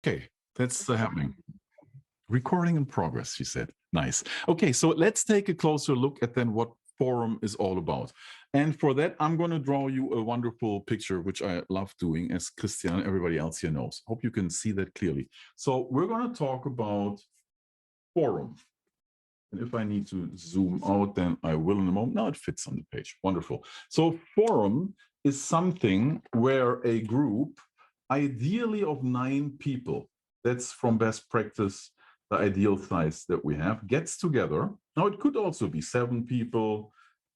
Okay, that's happening. Recording in progress, she said. Nice. Okay, so let's take a closer look at then what forum is all about. And for that, I'm going to draw you a wonderful picture, which I love doing, as Christian and everybody else here knows. Hope you can see that clearly. So we're going to talk about forum. And if I need to zoom out, then I will in a moment. Now it fits on the page. Wonderful. So forum is something where a group, ideally of 9 people, that's from best practice, the ideal size that we have, gets together. Now it could also be 7 people.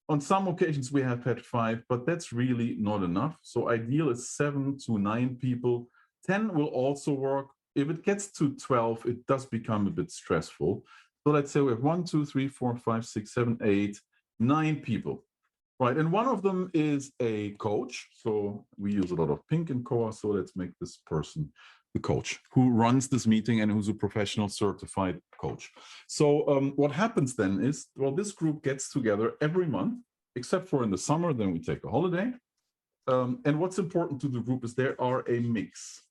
On some occasions we have had 5, but that's really not enough. So ideal is 7 to 9 people. 10 will also work. If it gets to 12, it does become a bit stressful. So let's say we have 1, 2, 3, 4, 5, 6, 7, 8, 9 people, right? And one of them is a coach. So we use a lot of pink in CoA. So let's make this person the coach who runs this meeting and who's a professional certified coach. So what happens then is, well, this group gets together every month, except for in the summer, then we take a holiday. And what's important to the group is there are a mix.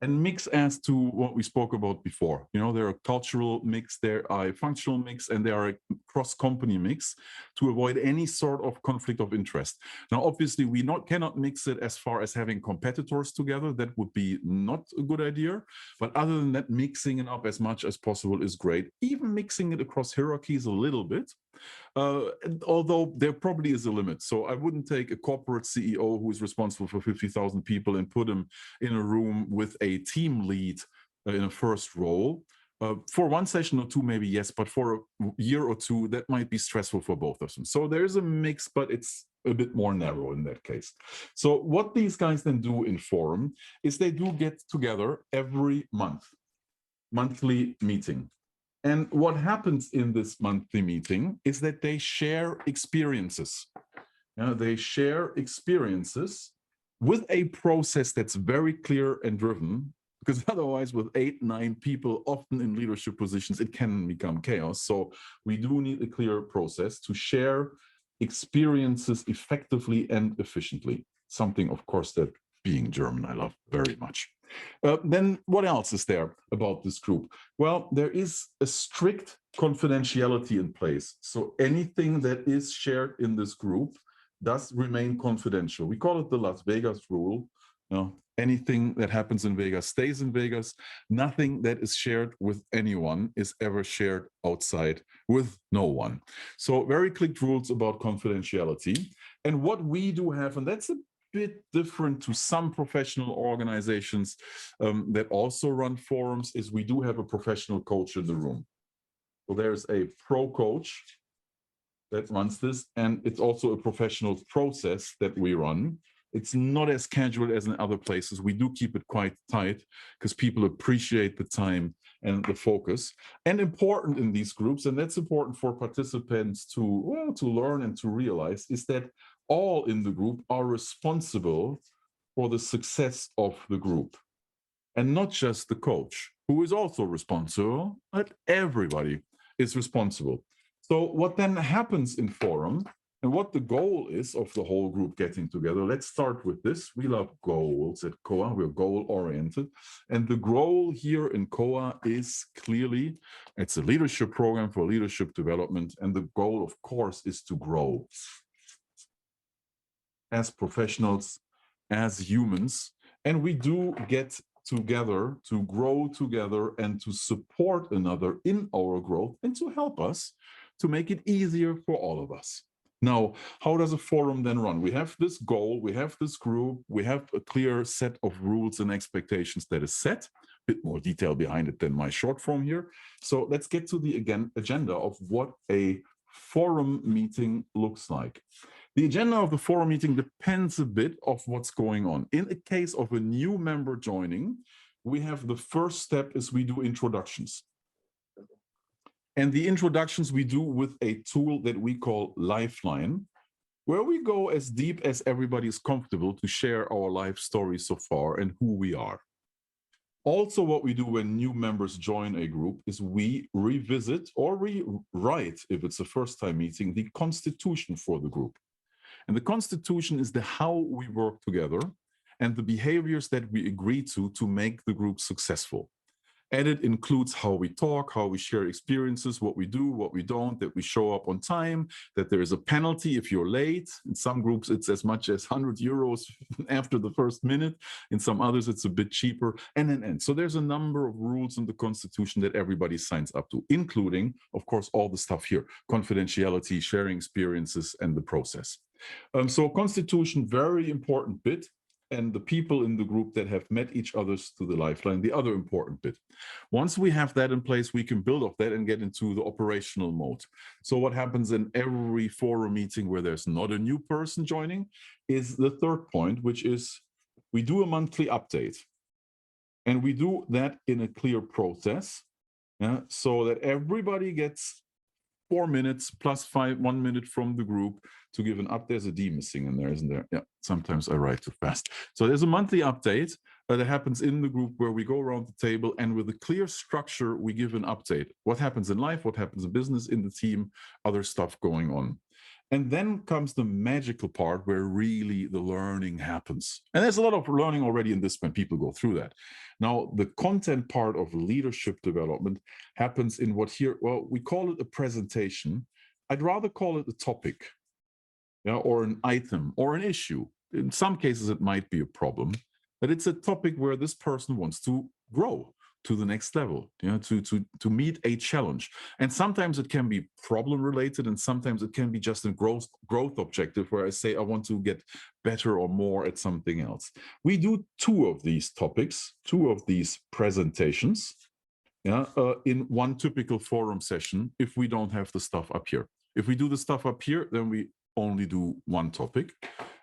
And mix as to what we spoke about before. You know, there are a cultural mix, there are a functional mix, and there are a cross-company mix to avoid any sort of conflict of interest. Now, obviously, we cannot mix it as far as having competitors together. That would be not a good idea. But other than that, mixing it up as much as possible is great. Even mixing it across hierarchies a little bit. Although there probably is a limit. So I wouldn't take a corporate CEO who is responsible for 50,000 people and put him in a room with a team lead in a first role. For one session or two, maybe yes, but for a year or two, that might be stressful for both of them. So there is a mix, but it's a bit more narrow in that case. So what these guys then do in forum is they do get together every month, monthly meeting. And what happens in this monthly meeting is that they share experiences. They share experiences with a process that's very clear and driven, because otherwise with 8, 9 people, often in leadership positions, it can become chaos. So we do need a clear process to share experiences effectively and efficiently. Something, of course, that being German, I love very much. Then what else is there about this group? Well, there is a strict confidentiality in place. So anything that is shared in this group does remain confidential. We call it the Las Vegas rule. Anything that happens in Vegas stays in Vegas. Nothing that is shared with anyone is ever shared outside with no one. So very clicked rules about confidentiality. And what we do have, and that's a bit different to some professional organizations that also run forums, is we do have a professional coach in the room. So there's a pro coach that runs this, and it's also a professional process that we run. It's not as casual as in other places. We do keep it quite tight because people appreciate the time and the focus. And important in these groups, and that's important for participants to learn and to realize, is that all in the group are responsible for the success of the group. And not just the coach, who is also responsible, but everybody is responsible. So what then happens in forum, and what the goal is of the whole group getting together, let's start with this. We love goals at CoA, we're goal-oriented. And the goal here in CoA is clearly, it's a leadership program for leadership development, and the goal, of course, is to grow. As professionals, as humans, and we do get together to grow together and to support another in our growth and to help us to make it easier for all of us. Now, how does a forum then run? We have this goal, we have this group, we have a clear set of rules and expectations that is set, a bit more detail behind it than my short form here. So let's get to the agenda of what a forum meeting looks like. The agenda of the forum meeting depends a bit of what's going on. In the case of a new member joining, we have the first step is we do introductions. And the introductions we do with a tool that we call Lifeline, where we go as deep as everybody is comfortable to share our life story so far and who we are. Also, what we do when new members join a group is we revisit or rewrite, if it's a first-time meeting, the constitution for the group. And the constitution is the how we work together. and the behaviors that we agree to make the group successful. And it includes how we talk, how we share experiences, what we do, what we don't, that we show up on time, that there is a penalty if you're late. In some groups, it's as much as 100 euros after the first minute. In some others, it's a bit cheaper, and. So there's a number of rules in the Constitution that everybody signs up to, including, of course, all the stuff here, confidentiality, sharing experiences, and the process. So Constitution, very important bit. And the people in the group that have met each other's to the lifeline, the other important bit. Once we have that in place, we can build off that and get into the operational mode. So what happens in every forum meeting where there's not a new person joining is the third point, which is we do a monthly update. And we do that in a clear process, so that everybody gets 4 minutes plus 1 minute from the group to give an update. There's a D missing in there, isn't there? Yeah, sometimes I write too fast. So there's a monthly update that happens in the group where we go around the table and with a clear structure, we give an update. What happens in life, what happens in business, in the team, other stuff going on. And then comes the magical part where really the learning happens. And there's a lot of learning already in this when people go through that. Now, the content part of leadership development happens in what here, well, we call it a presentation. I'd rather call it a topic, or an item or an issue. In some cases, it might be a problem, but it's a topic where this person wants to grow to the next level, to meet a challenge. And sometimes it can be problem related, and sometimes it can be just a growth objective where I say I want to get better or more at something else. We do 2 of these topics, 2 of these presentations, in one typical forum session if we don't have the stuff up here. If we do the stuff up here, then we only do 1 topic.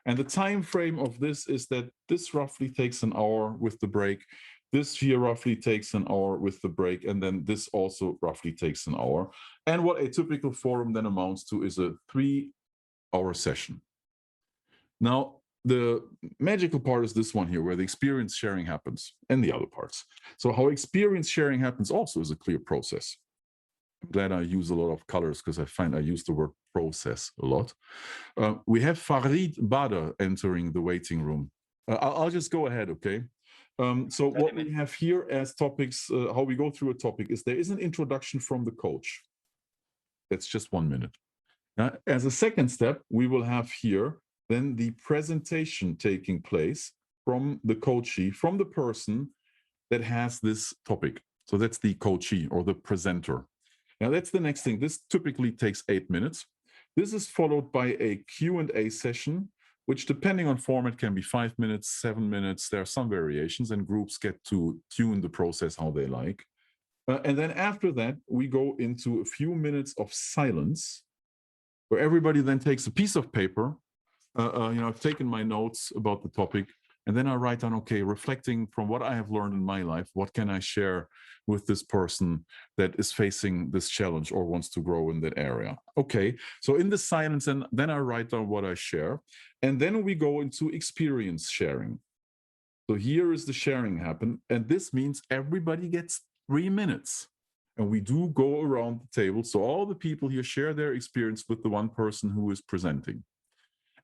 And the time frame of this is that this roughly takes an hour with the break. This here roughly takes an hour with the break, and then this also roughly takes an hour. And what a typical forum then amounts to is a 3-hour session. Now, the magical part is this one here, where the experience sharing happens, and the other parts. So how experience sharing happens also is a clear process. I'm glad I use a lot of colors because I find I use the word process a lot. We have Farid Bader entering the waiting room. I'll just go ahead, okay? So what we have here as topics, how we go through a topic is there is an introduction from the coach. That's just 1 minute. As a second step, we will have here then the presentation taking place from the coachee, from the person that has this topic. So that's the coachee or the presenter. Now that's the next thing. This typically takes 8 minutes. This is followed by a Q&A session, which depending on format can be 5 minutes, 7 minutes. There are some variations, and groups get to tune the process how they like. And then after that, we go into a few minutes of silence where everybody then takes a piece of paper. I've taken my notes about the topic, and then I write down, okay, reflecting from what I have learned in my life, what can I share with this person that is facing this challenge or wants to grow in that area? Okay, so in the silence, and then I write down what I share, and then we go into experience sharing. So here is the sharing happen, and this means everybody gets 3 minutes. And we do go around the table, so all the people here share their experience with the one person who is presenting.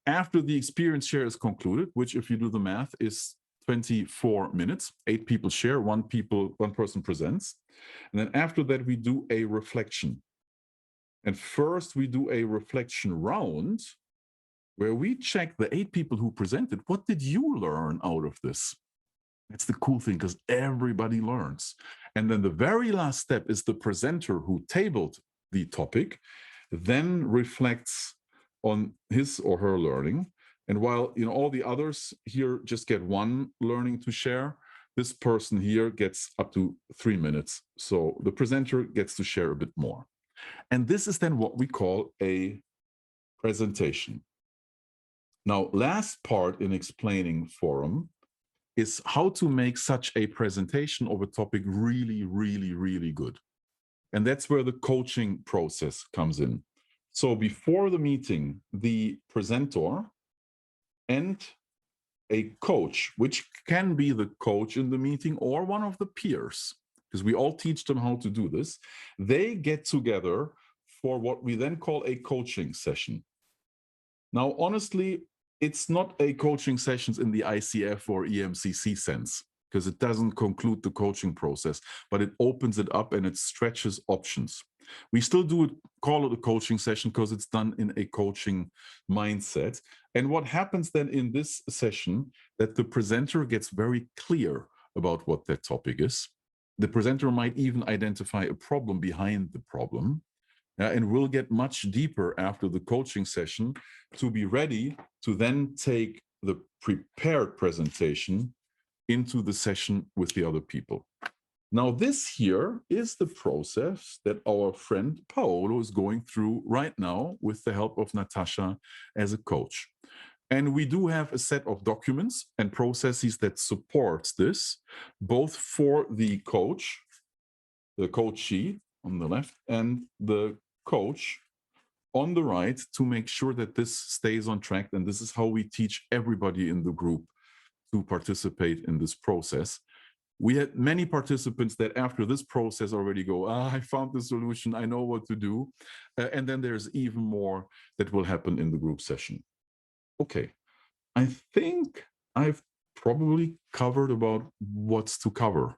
After the experience share is concluded, which if you do the math is 24 minutes, 8 people share, one person presents. And then after that, we do a reflection. And first we do a reflection round where we check the 8 people who presented. What did you learn out of this? That's the cool thing, because everybody learns. And then the very last step is the presenter who tabled the topic then reflects on his or her learning. And while all the others here just get 1 learning to share, this person here gets up to 3 minutes. So the presenter gets to share a bit more. And this is then what we call a presentation. Now, last part in explaining forum is how to make such a presentation of a topic really, really, really good. And that's where the coaching process comes in. So before the meeting, the presenter and a coach, which can be the coach in the meeting or one of the peers, because we all teach them how to do this, they get together for what we then call a coaching session. Now, honestly, It's not a coaching sessions in the ICF or EMCC sense, because it doesn't conclude the coaching process, but it opens it up and it stretches options. We still do it, call it a coaching session because it's done in a coaching mindset. And what happens then in this session, that the presenter gets very clear about what that topic is. The presenter might even identify a problem behind the problem. And we'll get much deeper after the coaching session to be ready to then take the prepared presentation into the session with the other people. Now, this here is the process that our friend Paolo is going through right now with the help of Natasha as a coach. And we do have a set of documents and processes that supports this, both for the coach, the coachee on the left, and the coach on the right, to make sure that this stays on track. And this is how we teach everybody in the group to participate in this process. We had many participants that after this process already go, I found the solution, I know what to do. And then there's even more that will happen in the group session. Okay, I think I've probably covered about what's to cover.